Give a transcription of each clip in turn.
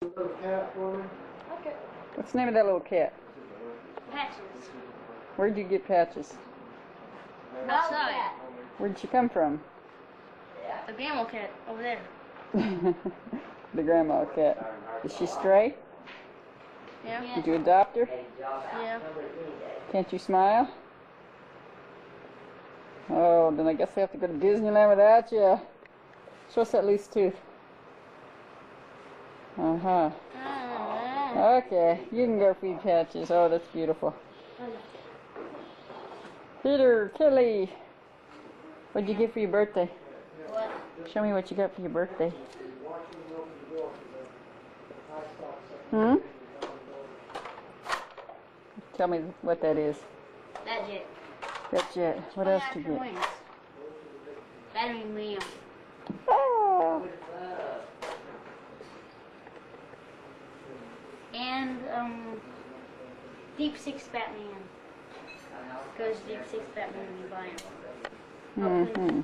Little cat for me? Okay. What's the name of that little cat? Patches. Where'd you get Patches? Outside. Where'd she come from? The grandma cat over there. The grandma cat. Is she stray? Yeah. Did you adopt her? Yeah. Can't you smile? Oh, then I guess I have to go to Disneyland without you. Show us that loose tooth. Uh-huh. Okay, you can go feed Patches. Oh, that's beautiful. Peter, Kelly, what'd you get for your birthday? What? Show me what you got for your birthday. Hmm? Tell me what that is. That's it. That's it. What else did you get? Wings. Battery wheel. Ah. And Deep Six Batman. Because Deep Six Batman you buy him. Mm-hmm.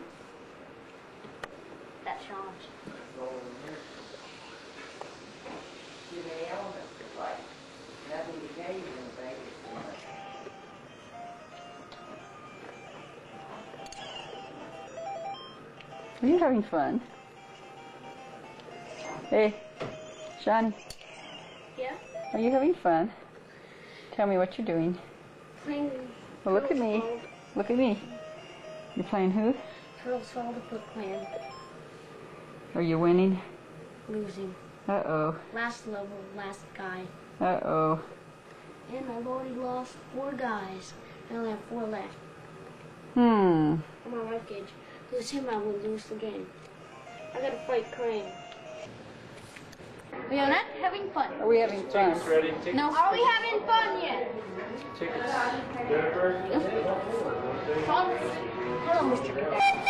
That challenge. Are you having fun? Hey, Shawnee, Yeah? are you having fun? Tell me what you're doing. Playing. Well, look at me. Look at me. You're playing who? Turtles Fall the Foot Clan. Are you winning? Losing. Uh-oh. Last level, last guy. Uh-oh. And I've already lost 4 guys. I only have 4 left. Hmm. I'm on life gauge. Lose him, I will lose the game. I gotta fight Crane. We are not having fun. Are we having fun? Tickets ready? Tickets. No. Are we having fun yet? Tickets. Jennifer? Hello, Mr. Cadet.